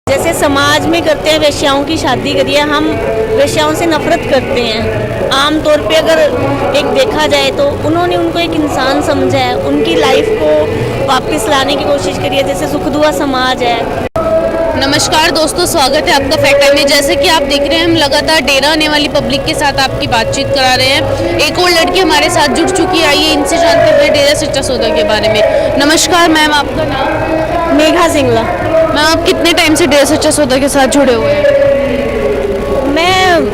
जैसे समाज में करते हैं वेश्याओं की शादी करिए, हम वेश्याओं से नफरत करते हैं। आम तौर पे अगर एक देखा जाए तो उन्होंने उनको एक इंसान समझा है, उनकी लाइफ को वापस लाने की कोशिश करी है, जैसे सुख दुआ समाज है। नमस्कार दोस्तों, स्वागत है आपका फैक्ट टाइम में। जैसे कि आप देख रहे हैं, हम लगातार डेरा आने वाली पब्लिक के साथ आपकी बातचीत करा रहे हैं। एक और लड़की हमारे साथ जुड़ चुकी है, आइए इनसे जानते हैं डेरा सच्चा सौदा के बारे में। नमस्कार मैम, आपका नाम? मेघा सिंगला। मैम, आप कितने टाइम से डेरा सच्चा सौदा के साथ जुड़े हुए हैं? मैं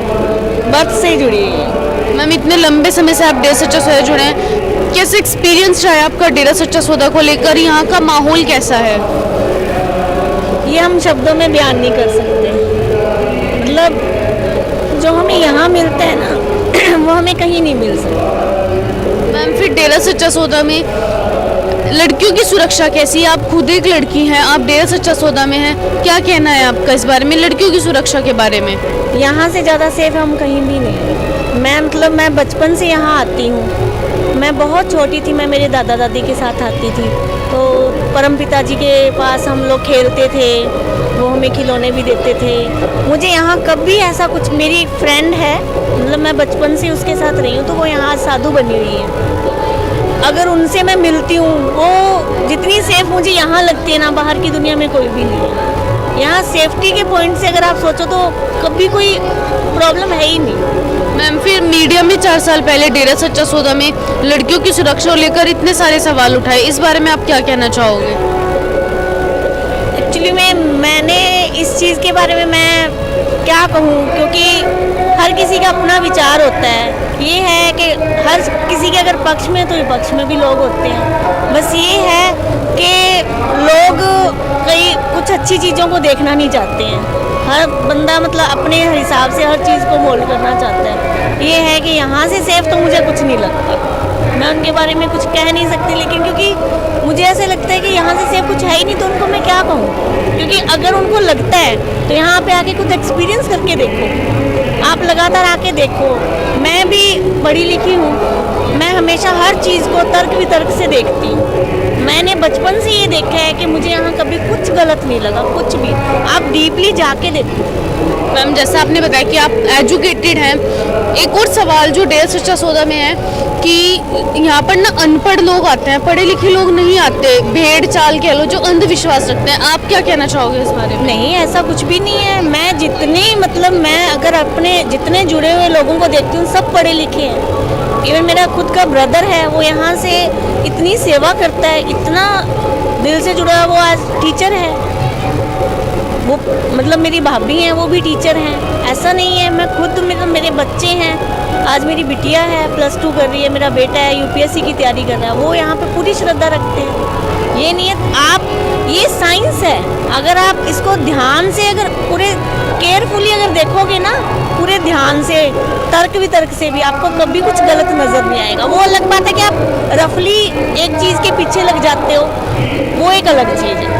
बर्थ से जुड़ी हूँ। मैम, इतने लंबे समय से आप डेरा सच्चा सौदा जुड़े हैं, कैसे एक्सपीरियंस रहा है आपका डेरा सच्चा सौदा को लेकर? यहाँ का माहौल कैसा है? ये हम शब्दों में बयान नहीं कर सकते। मतलब जो हमें यहाँ मिलता है ना वो हमें कहीं नहीं मिल सकता। मैम, फिर डेरा सच्चा सौदा में लड़कियों की सुरक्षा कैसी है? आप खुद एक लड़की हैं, आप डेरा सच्चा सौदा में हैं, क्या कहना है आपका इस बारे में, लड़कियों की सुरक्षा के बारे में? यहाँ से ज़्यादा सेफ हम कहीं भी नहीं। मैं बचपन से यहाँ आती हूँ। मैं बहुत छोटी थी, मैं मेरे दादा दादी के साथ आती थी, तो परम पिताजी के पास हम लोग खेलते थे, वो हमें खिलौने भी देते थे। मुझे यहाँ कभी ऐसा कुछ, मेरी एक फ्रेंड है, मतलब मैं बचपन से उसके साथ रही हूँ, तो वो यहाँ साधु बनी हुई है। अगर उनसे मैं मिलती हूँ, वो जितनी सेफ मुझे यहाँ लगती है ना, बाहर की दुनिया में कोई भी नहीं है। यहाँ सेफ्टी के पॉइंट से अगर आप सोचो तो कभी कोई प्रॉब्लम है ही नहीं। मैम, फिर मीडिया में 4 साल पहले डेरा सच्चा सौदा में लड़कियों की सुरक्षा को लेकर इतने सारे सवाल उठाए, इस बारे में आप क्या कहना चाहोगे? एक्चुअली मैंने इस चीज़ के बारे में मैं क्या कहूँ, क्योंकि हर किसी का अपना विचार होता है। ये है कि हर किसी के अगर पक्ष में तो विपक्ष में भी लोग होते हैं। बस ये है कि लोग कई कुछ अच्छी चीज़ों को देखना नहीं चाहते हैं। हर बंदा मतलब अपने हिसाब से हर चीज़ को मोल्ड करना चाहता है। ये है कि यहाँ से सेफ तो मुझे कुछ नहीं लगता। मैं उनके बारे में कुछ कह नहीं सकती, लेकिन क्योंकि मुझे ऐसे लगता है कि यहाँ से सेफ कुछ है ही नहीं, तो उनको मैं क्या कहूँ। क्योंकि अगर उनको लगता है तो यहाँ पे आके कुछ एक्सपीरियंस करके देखो, आप लगातार आके देखो। मैं भी पढ़ी लिखी हूँ, मैं हमेशा हर चीज़ को तर्क वितर्क से देखती हूँ। मैंने बचपन से ये देखा है कि मुझे यहाँ कभी कुछ गलत नहीं लगा, कुछ भी। आप डीपली जाके देखो। मैम, जैसा आपने बताया कि आप एजुकेटेड हैं, एक और सवाल जो डेरा सच्चा सौदा में है कि यहाँ पर ना अनपढ़ लोग आते हैं, पढ़े लिखे लोग नहीं आते, भेड़ चाल कह लो, जो अंधविश्वास रखते हैं। आप क्या कहना चाहोगे इस बारे में? नहीं, ऐसा कुछ भी नहीं है। मैं अगर अपने जितने जुड़े हुए लोगों को देखती हूँ, सब पढ़े लिखे हैं। इवन मेरा खुद का ब्रदर है, वो यहाँ से इतनी सेवा करता है, इतना दिल से जुड़ा है। वो आज टीचर है। वो मतलब मेरी भाभी हैं, वो भी टीचर हैं। ऐसा नहीं है, मैं खुद मेरे बच्चे हैं। आज मेरी बिटिया है, +2 कर रही है, मेरा बेटा है यूपीएससी की तैयारी कर रहा है। वो यहाँ पे पूरी श्रद्धा रखते हैं। ये नहीं है आप, ये साइंस है। अगर आप इसको ध्यान से, अगर पूरे केयरफुली अगर देखोगे ना, पूरे ध्यान से, तर्क वितर्क से भी, आपको कभी कुछ गलत नज़र नहीं आएगा। वो अलग बात है कि आप रफली एक चीज़ के पीछे लग जाते हो, वो एक अलग चीज़ है।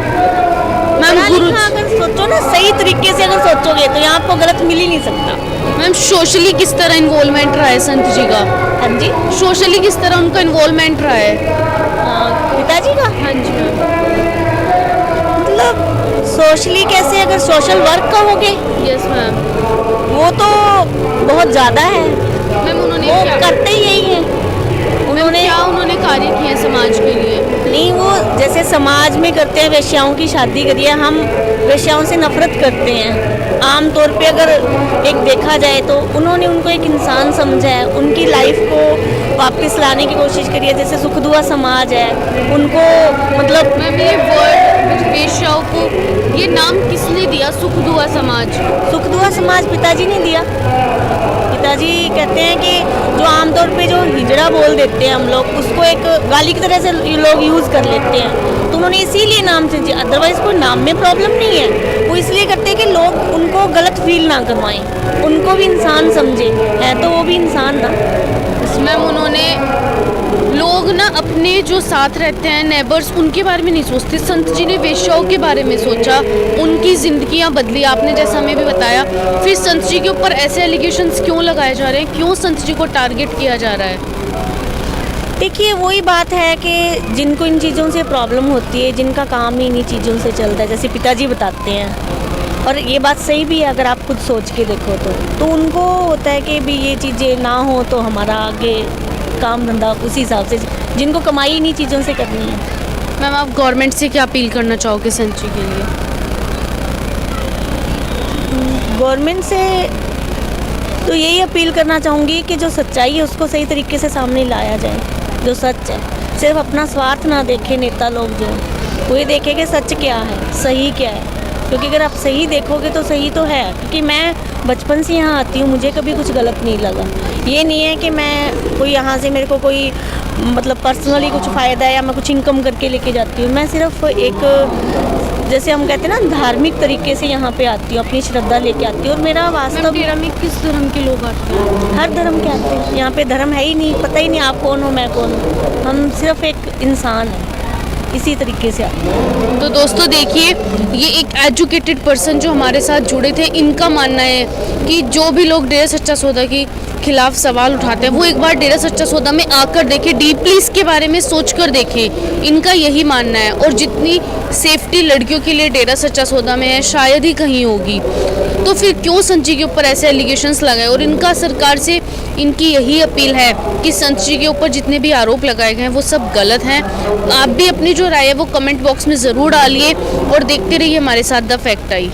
मैम, अगर सोचो ना, सही तरीके से अगर सोचोगे तो यहाँ आपको गलत मिल ही नहीं सकता। मैम, सोशली किस तरह इन्वॉल्वमेंट रहा है संत जी का? हाँ जी, सोशली किस तरह उनका इन्वॉल्वमेंट रहा है? पिताजी का? हाँ जी मैम। मतलब सोशली कैसे, अगर सोशल वर्क कहोगे? Yes ma'am. वो तो बहुत ज़्यादा है। मैम, उन्होंने वो क्या करते ही यही है। उन्होंने कार्य किए हैं समाज के लिए? नहीं, वो जैसे समाज में करते हैं, वेश्याओं की शादी करिए, हम वेश्याओं से नफरत करते हैं। आम तौर पे अगर एक देखा जाए तो उन्होंने उनको एक इंसान समझा है, उनकी लाइफ को वापस लाने की कोशिश करी है। जैसे सुख दुआ समाज है, उनको मतलब मैम, ये वर्ड वेश्याओं को ये नाम किसने दिया, सुख दुआ समाज? सुख दुआ समाज पिताजी ने दिया। पिताजी कहते हैं कि जो आमतौर पे जो हिजड़ा बोल देते हैं हम लोग, उसको एक गाली की तरह से लोग यूज़ कर लेते हैं, तो उन्होंने इसीलिए नाम से दिया। अदरवाइज़ कोई नाम में प्रॉब्लम नहीं है। वो इसलिए करते हैं कि लोग उनको गलत फील ना करवाएं, उनको भी इंसान समझे, है तो वो भी इंसान ना। मैम, उन्होंने लोग ना अपने जो साथ रहते हैं नेबर्स, उनके बारे में नहीं सोचते। संत जी ने वेश्याओं के बारे में सोचा, उनकी जिंदगियां बदली, आपने जैसा हमें भी बताया। फिर संत जी के ऊपर ऐसे एलिगेशंस क्यों लगाए जा रहे हैं, क्यों संत जी को टारगेट किया जा रहा है? देखिए, वही बात है कि जिनको इन चीज़ों से प्रॉब्लम होती है, जिनका काम ही इन्हीं चीज़ों से चलता है, जैसे पिताजी बताते हैं और ये बात सही भी है अगर आप खुद सोच के देखो तो उनको होता है कि भी ये चीज़ें ना हो तो हमारा आगे काम धंधा उसी हिसाब से, जिनको कमाई इन्हीं चीज़ों से करनी है। मैम आप गवर्नमेंट से क्या अपील करना चाहोगे संची के लिए? गवर्नमेंट से तो यही अपील करना चाहूँगी कि जो सच्चाई है उसको सही तरीके से सामने लाया जाए, जो सच है। सिर्फ अपना स्वार्थ ना देखे नेता लोग, जो वो ये देखे कि सच क्या है, सही क्या है। क्योंकि अगर आप सही देखोगे तो सही तो है, क्योंकि मैं बचपन से यहाँ आती हूँ, मुझे कभी कुछ गलत नहीं लगा। ये नहीं है कि मैं कोई यहाँ से मेरे को कोई मतलब पर्सनली कुछ फ़ायदा है या मैं कुछ इनकम करके लेके जाती हूँ। मैं सिर्फ एक, जैसे हम कहते हैं ना, धार्मिक तरीके से यहाँ पे आती हूँ, अपनी श्रद्धा लेके आती हूँ। और मेरा वास्तव डेरा में किस धर्म के लोग आते हैं? हर धर्म के आते हैं। यहाँ पे धर्म है ही नहीं, पता ही नहीं आप कौन हो मैं कौन हूँ। हम सिर्फ एक इंसान हैं, इसी तरीके से आते हैं। तो दोस्तों देखिए, ये एक एजुकेटेड पर्सन जो हमारे साथ जुड़े थे, इनका मानना है कि जो भी लोग डेरा सच्चा सौदा के खिलाफ सवाल उठाते हैं वो एक बार डेरा सच्चा सौदा में आकर देखें, डीपली इसके बारे में सोचकर देखें। इनका यही मानना है। और जितनी सेफ्टी लड़कियों के लिए डेरा सच्चा सौदा में है शायद ही कहीं होगी, तो फिर क्यों संची के ऊपर ऐसे एलिगेशंस लगाए? और इनका सरकार से इनकी यही अपील है कि संची के ऊपर जितने भी आरोप लगाए गए हैं वो सब गलत हैं। आप भी अपनी जो राय है वो कमेंट बॉक्स में ज़रूर डालिए और देखते रहिए हमारे साथ द फैक्ट आई।